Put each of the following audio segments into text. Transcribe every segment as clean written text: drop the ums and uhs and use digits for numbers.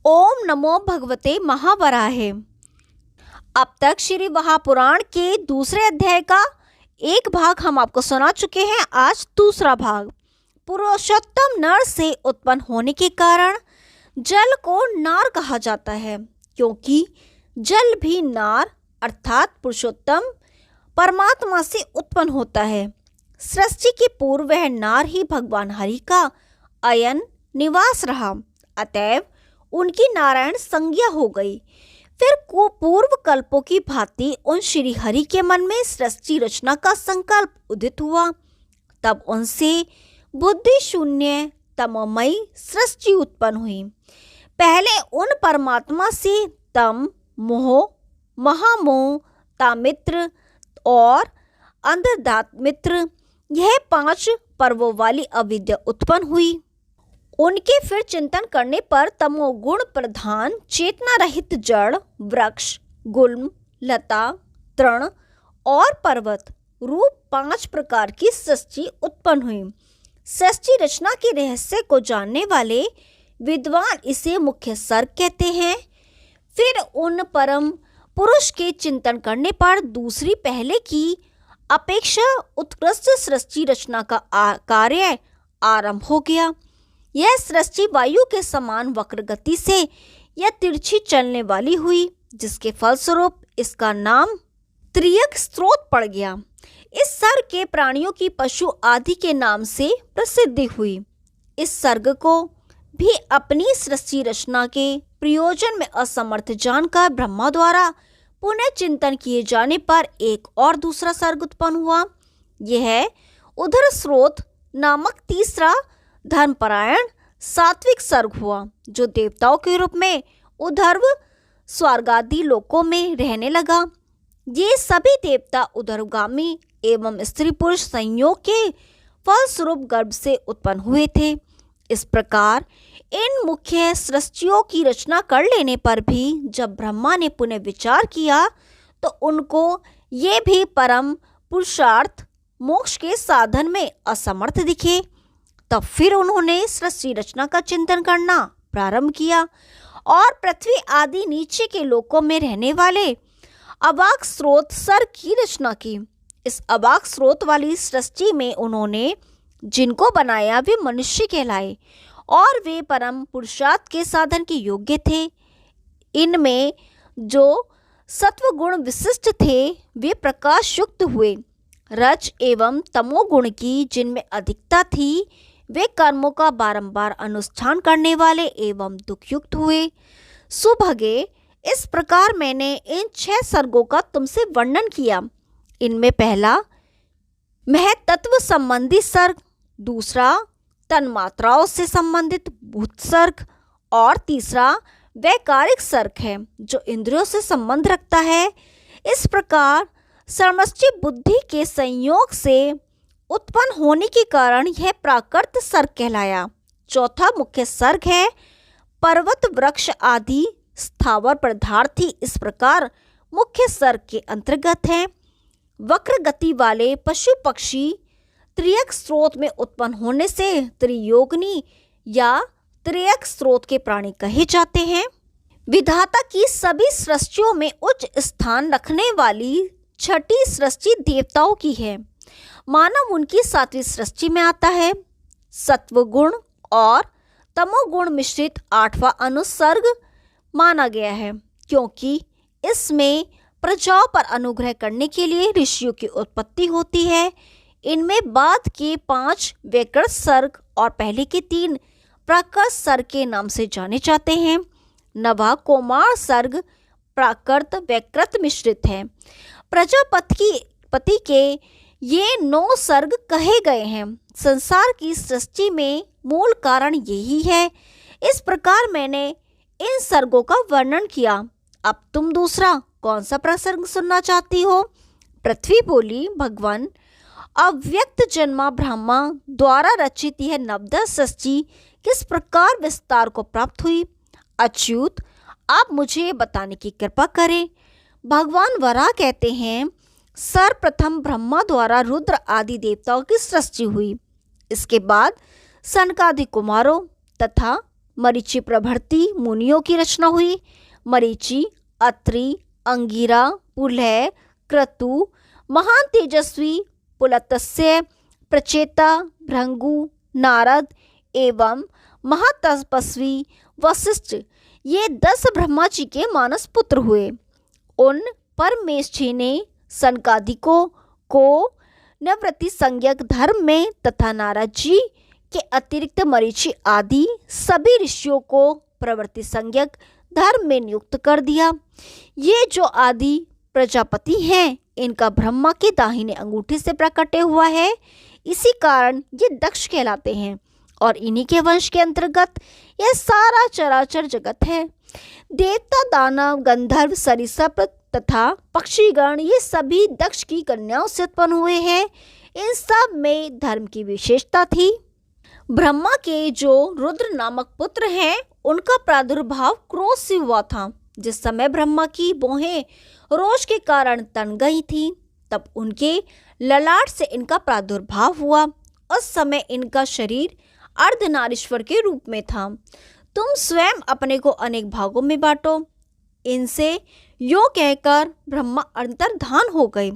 ओम नमो भगवते महावराहे। अब तक श्री महापुराण के दूसरे अध्याय का एक भाग हम आपको सुना चुके हैं। आज दूसरा भाग। पुरुषोत्तम नर से उत्पन्न होने के कारण जल को नार कहा जाता है, क्योंकि जल भी नार अर्थात पुरुषोत्तम परमात्मा से उत्पन्न होता है। सृष्टि के पूर्व वह नार ही भगवान हरि का अयन निवास रहा, अतएव उनकी नारायण संज्ञा हो गई। फिर पूर्व कल्पों की भांति उन श्री हरि के मन में सृष्टि रचना का संकल्प उदित हुआ। तब उनसे बुद्धि शून्य तमोमयी सृष्टि उत्पन्न हुई। पहले उन परमात्मा से तम, मोह, महामोह, तामित्र और अंधदात्मित्र, यह 5 पर्वों वाली अविद्या उत्पन्न हुई। उनके फिर चिंतन करने पर तमोगुण प्रधान चेतना रहित जड़, वृक्ष, गुल्म, लता, तृण और पर्वत रूप 5 प्रकार की सृष्टि उत्पन्न हुई। सृष्टि रचना के रहस्य को जानने वाले विद्वान इसे मुख्य सर्ग कहते हैं। फिर उन परम पुरुष के चिंतन करने पर दूसरी पहले की अपेक्षा उत्कृष्ट सृष्टि रचना का कार्य आरंभ हो गया। यह सृष्टि वायु के समान वक्र गति से या तिरछी चलने वाली हुई, जिसके फलस्वरूप इसका नाम त्रियक स्रोत पड़ गया। इस सर्ग के प्राणियों की पशु आदि के नाम से प्रसिद्धि हुई। इस सर्ग को भी अपनी सृष्टि रचना के प्रयोजन में असमर्थ जानकर ब्रह्मा द्वारा पुनः चिंतन किए जाने पर एक और दूसरा सर्ग उत्पन्न हुआ। यह उधर स्रोत नामक तीसरा धर्मपरायण सात्विक सर्ग हुआ, जो देवताओं के रूप में उधर्व स्वर्गादि लोकों में रहने लगा। ये सभी देवता उधर्वगामी एवं स्त्री पुरुष संयोग के फलस्वरूप गर्भ से उत्पन्न हुए थे। इस प्रकार इन मुख्य सृष्टियों की रचना कर लेने पर भी जब ब्रह्मा ने पुनः विचार किया तो उनको ये भी परम पुरुषार्थ मोक्ष के साधन में असमर्थ दिखे। तब फिर उन्होंने सृष्टि रचना का चिंतन करना प्रारंभ किया और पृथ्वी आदि नीचे के लोकों में रहने वाले अवाक स्रोत सर्ग की रचना की। इस अवाक स्रोत वाली सृष्टि में उन्होंने जिनको बनाया वे मनुष्य कहलाए और वे परम पुरुषार्थ के साधन के योग्य थे। इनमें जो सत्व गुण विशिष्ट थे वे प्रकाश युक्त हुए। रज एवं तमोगुण की जिनमें अधिकता थी वे कर्मों का बारंबार अनुष्ठान करने वाले एवं दुखयुक्त हुए। सुभगे, इस प्रकार मैंने इन 6 सर्गों का तुमसे वर्णन किया। इनमें पहला महतत्व संबंधी सर्ग, दूसरा तन्मात्राओं से संबंधित भूत सर्ग और तीसरा वैकारिक सर्ग है, जो इंद्रियों से संबंध रखता है। इस प्रकार समष्टि बुद्धि के संयोग से उत्पन्न होने के कारण यह प्राकृत सर्ग कहलाया। चौथा मुख्य सर्ग है पर्वत, वृक्ष आदि स्थावर पदार्थ ही इस प्रकार मुख्य सर्ग के अंतर्गत हैं। वक्र गति वाले पशु पक्षी त्रियक स्रोत में उत्पन्न होने से त्रियोगिनी या त्रियक स्रोत के प्राणी कहे जाते हैं। विधाता की सभी सृष्टियों में उच्च स्थान रखने वाली 6ठी सृष्टि देवताओं की है। मानव उनकी 7वीं सृष्टि में आता है। सत्वगुण और तमोगुण मिश्रित 8वां अनुसर्ग माना गया है, क्योंकि इसमें प्रजाओं पर अनुग्रह करने के लिए ऋषियों की उत्पत्ति होती है। इनमें बाद के 5 वैकृत सर्ग और पहले के 3 प्राकृत सर्ग के नाम से जाने जाते हैं। नवा कोमार सर्ग प्राकृत वैकृत मिश्रित है। प्रजापति के ये 9 सर्ग कहे गए हैं। संसार की सृष्टि में मूल कारण यही है। इस प्रकार मैंने इन सर्गों का वर्णन किया। अब तुम दूसरा कौन सा प्रसंग सुनना चाहती हो? पृथ्वी बोली, भगवान, अव्यक्त जन्मा ब्रह्मा द्वारा रचित यह नवदह सृष्टि किस प्रकार विस्तार को प्राप्त हुई? अच्युत, आप मुझे बताने की कृपा करें। भगवान वराह कहते हैं, सर्वप्रथम ब्रह्मा द्वारा रुद्र आदि देवताओं की सृष्टि हुई। इसके बाद सनकादि कुमारों तथा मरीचि प्रभृति मुनियों की रचना हुई। मरीचि, अत्रि, अंगिरा, पुलह, क्रतु, महान तेजस्वी पुलत्स्य, प्रचेता, भृगु, नारद एवं महातपस्वी वशिष्ठ, ये 10 ब्रह्मा जी के मानस पुत्र हुए। उन परमेष्ठी ने सनकादिकों को निवृत्ति संज्ञक धर्म में तथा नारद जी के अतिरिक्त मरीचि आदि सभी ऋषियों को प्रवृत्ति संज्ञक धर्म में नियुक्त कर दिया। ये जो आदि प्रजापति हैं, इनका ब्रह्मा के दाहिने अंगूठे से प्राकट्य हुआ है, इसी कारण ये दक्ष कहलाते हैं और इन्हीं के वंश के अंतर्गत यह सारा चराचर जगत है। देवता, दानव, गंधर्व, सरीसृप तथा पक्षीगण ये सभी दक्ष की कन्याओं से उत्पन्न हुए हैं। इन सब में धर्म की विशेषता थी। ब्रह्मा के जो रुद्र नामक पुत्र हैं, उनका प्रादुर्भाव क्रोध से हुआ था। जिस समय ब्रह्मा की भौहें रोष के कारण तन गई थी, तब उनके ललाट से इनका प्रादुर्भाव हुआ। उस समय इनका शरीर अर्धनारीश्वर के रूप में था। तुम स्वयं अपने को अनेक भागों में बांटो। इनसे यो कहकर ब्रह्मा अंतर्धान हो गए।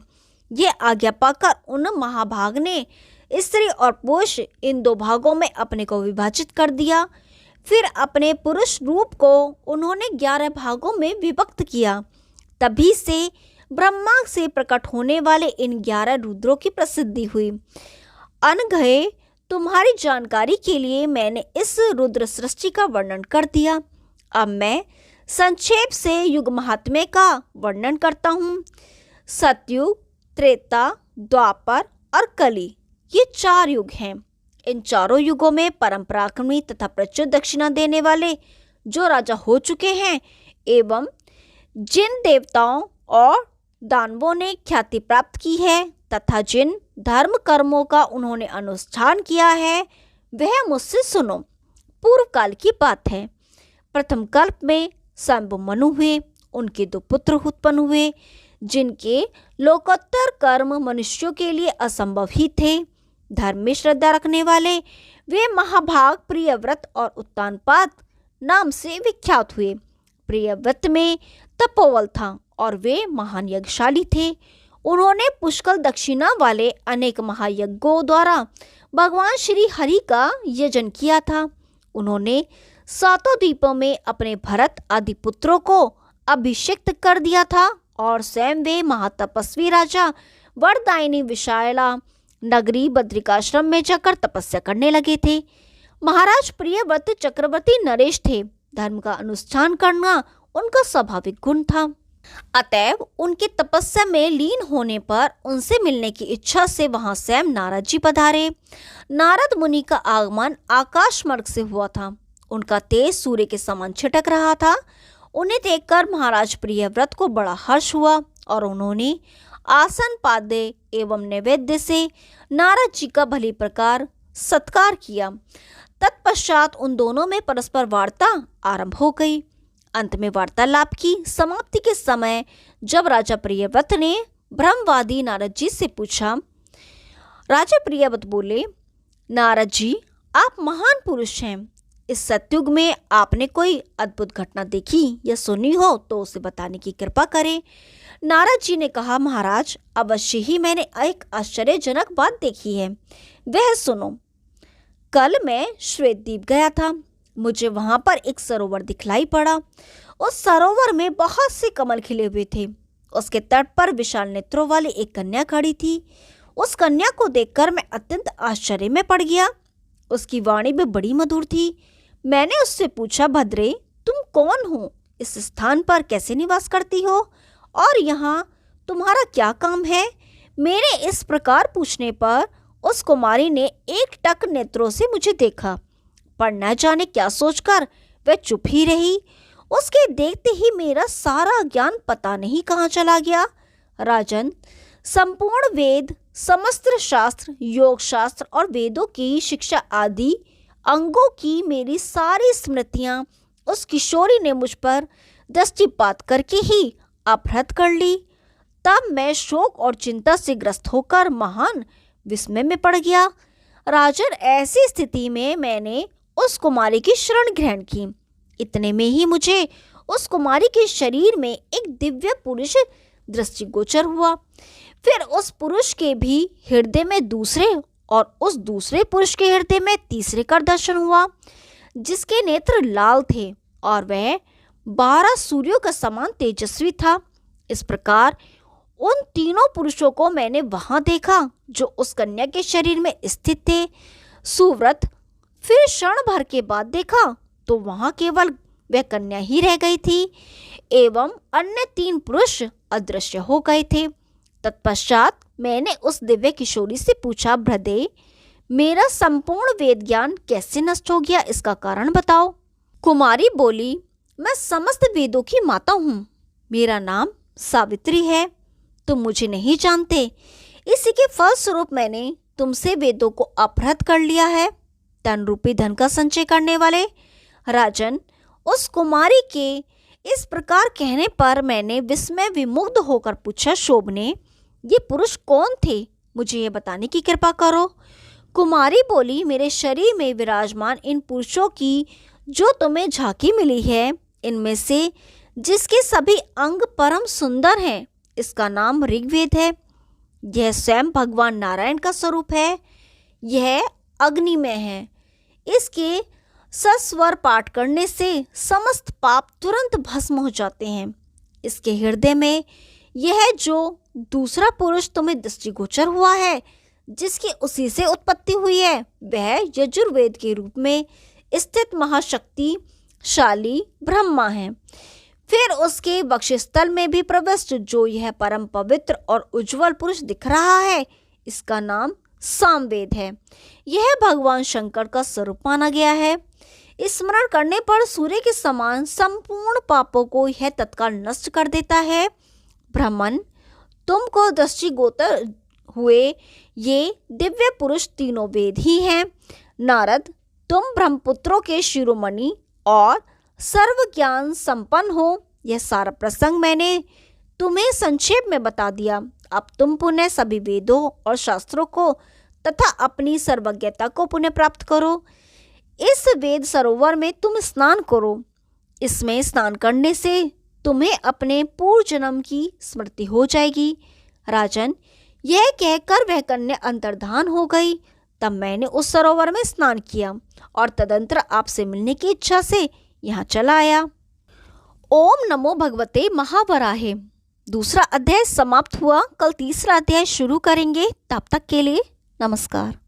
ये आज्ञा पाकर उन महाभाग ने स्त्री और पुरुष इन 2 भागों में अपने को विभाजित कर दिया। फिर अपने पुरुष रूप को उन्होंने 11 भागों में विभक्त किया। तभी से ब्रह्मा से प्रकट होने वाले इन 11 रुद्रों की प्रसिद्धि हुई। अनघए, तुम्हारी जानकारी के लिए मैंने इस रुद्र सृष्टि का वर्णन कर दिया। अब मैं संक्षेप से युग महात्म्य का वर्णन करता हूँ। सतयुग, त्रेता, द्वापर और कली, ये 4 युग हैं। इन चारों युगों में परम पराक्रमी तथा प्रचुर दक्षिणा देने वाले जो राजा हो चुके हैं एवं जिन देवताओं और दानवों ने ख्याति प्राप्त की है तथा जिन धर्म कर्मों का उन्होंने अनुष्ठान किया है, वह मुझसे सुनो। पूर्व काल की बात है। प्रथम कल्प में स्वयंभु मनु हुए। उनके 2 पुत्र उत्पन्न हुए, जिनके लोकोत्तर कर्म मनुष्यों के लिए असंभव ही थे। धर्म में श्रद्धा रखने वाले वे महाभाग प्रियव्रत और उत्तानपाद नाम से विख्यात हुए। प्रियव्रत में तपोबल था और वे महान यज्ञशाली थे। उन्होंने पुष्कल दक्षिणा वाले अनेक महायज्ञों द्वारा भगवान श्री हरि का यजन किया था। उन्होंने 7 द्वीपों में अपने भरत आदि पुत्रों को अभिषिक्त कर दिया था और स्वयं वे महातपस्वी राजा वरदायिनी विशाला नगरी बद्रिकाश्रम में जाकर तपस्या करने लगे थे। महाराज प्रियव्रत चक्रवर्ती नरेश थे। धर्म का अनुष्ठान करना उनका स्वाभाविक गुण था। अतएव उनके तपस्या में लीन होने पर उनसे मिलने की इच्छा से वहां स्वयं नारद जी पधारे। नारद मुनि का आगमन आकाश मार्ग से हुआ था। उनका तेज सूर्य के समान छिटक रहा था। उन्हें देखकर महाराज प्रियव्रत को बड़ा हर्ष हुआ और उन्होंने आसन पाद्य एवं नैवेद्य से नारद जी का भली प्रकार सत्कार किया। तत्पश्चात उन दोनों में परस्पर वार्ता आरंभ हो गई। अंत में वार्तालाप की समाप्ति के समय जब राजा प्रियव्रत ने ब्रह्मवादी नारद जी से पूछा, राजा प्रियव्रत बोले, नारद जी, आप महान पुरुष हैं। इस सतयुग में आपने कोई अद्भुत घटना देखी या सुनी हो तो उसे बताने की कृपा करें। नारद जी ने कहा, महाराज, अवश्य ही मैंने एक आश्चर्यजनक बात देखी है, वह सुनो। कल मैं श्वेतद्वीप गया था। मुझे वहां पर एक सरोवर दिखलाई पड़ा। उस सरोवर में बहुत से कमल खिले हुए थे। उसके तट पर विशाल नेत्रों वाली एक कन्या खड़ी थी। उस कन्या को देखकर मैं अत्यंत आश्चर्य में पड़ गया। उसकी वाणी भी बड़ी मधुर थी। मैंने उससे पूछा, भद्रे, तुम कौन हो? इस स्थान पर कैसे निवास करती हो और यहाँ तुम्हारा क्या काम है? मेरे इस प्रकार पूछने पर उस कुमारी ने एक टक नेत्रों से मुझे देखा, पर न जाने क्या सोचकर वह चुप ही रही। उसके देखते ही मेरा सारा ज्ञान पता नहीं कहाँ चला गया। राजन, संपूर्ण वेद, समस्त शास्त्र, योग शास्त्र और वेदों की शिक्षा आदि अंगों की मेरी सारी स्मृतियां उस किशोरी ने मुझ पर दृष्टिपात करके ही अपहृत कर ली। तब मैं शोक और चिंता से ग्रस्त होकर महान विस्मय में पड़ गया। राजन, ऐसी स्थिति में मैंने उस कुमारी की शरण ग्रहण की। इतने में ही मुझे उस कुमारी के शरीर में एक दिव्य पुरुष दृष्टिगोचर हुआ। फिर उस पुरुष के भी हृदय में दूसरे और उस दूसरे पुरुष के हृदय में तीसरे का दर्शन हुआ, जिसके नेत्र लाल थे और वह 12 सूर्यों का समान तेजस्वी था। इस प्रकार उन तीनों पुरुषों को मैंने वहां देखा जो उस कन्या के शरीर में स्थित थे, सुव्रत। फिर क्षण भर के बाद देखा तो वहां केवल वह कन्या ही रह गई थी एवं अन्य 3 पुरुष अदृश्य हो गए थे। तत्पश्चात मैंने उस दिव्य किशोरी से पूछा, भ्रदे, मेरा संपूर्ण वेद ज्ञान कैसे नष्ट हो गया, इसका कारण बताओ। कुमारी बोली, मैं समस्त वेदों की माता हूँ। मेरा नाम सावित्री है। तुम मुझे नहीं जानते, इसी के फलस्वरूप मैंने तुमसे वेदों को अपहृत कर लिया है। धन रूपी धन का संचय करने वाले राजन, उस कुमारी के इस प्रकार कहने पर मैंने विस्मय विमुग्ध होकर पूछा, शोभने, ये पुरुष कौन थे, मुझे ये बताने की कृपा करो। कुमारी बोली, मेरे शरीर में विराजमान इन पुरुषों की जो तुम्हें झांकी मिली है, इनमें से जिसके सभी अंग परम सुंदर हैं, इसका नाम ऋग्वेद है। यह स्वयं भगवान नारायण का स्वरूप है। यह अग्निमय है। इसके सस्वर पाठ करने से समस्त पाप तुरंत भस्म हो जाते हैं। इसके हृदय में यह जो दूसरा पुरुष तुम्हें दृष्टिगोचर हुआ है, जिसकी उसी से उत्पत्ति हुई है, वह यजुर्वेद के रूप में स्थित महाशक्तिशाली ब्रह्मा है। फिर उसके वक्षस्थल में भी प्रविष्ट जो यह परम पवित्र और उज्जवल पुरुष दिख रहा है, इसका नाम सामवेद है। यह भगवान शंकर का स्वरूप माना गया है। स्मरण करने पर सूर्य के समान संपूर्ण पापों को यह तत्काल नष्ट कर देता है। ब्राह्मण, तुमको दृष्टिगोचर हुए ये दिव्य पुरुष तीनों वेद ही हैं। नारद, तुम ब्रह्मपुत्रों के शिरोमणि और सर्व ज्ञान संपन्न हो। यह सारा प्रसंग मैंने तुम्हें संक्षेप में बता दिया। अब तुम पुनः सभी वेदों और शास्त्रों को तथा अपनी सर्वज्ञता को पुनः प्राप्त करो। इस वेद सरोवर में तुम स्नान करो। इसमें स्नान करने से तुम्हें अपने पूर्व जन्म की स्मृति हो जाएगी। राजन, यह कहकर वह कन्या अंतर्धान हो गई। तब मैंने उस सरोवर में स्नान किया और तदंतर आपसे मिलने की इच्छा से यहाँ चला आया। ओम नमो भगवते महावराहे। दूसरा अध्याय समाप्त हुआ। कल तीसरा अध्याय शुरू करेंगे। तब तक के लिए नमस्कार।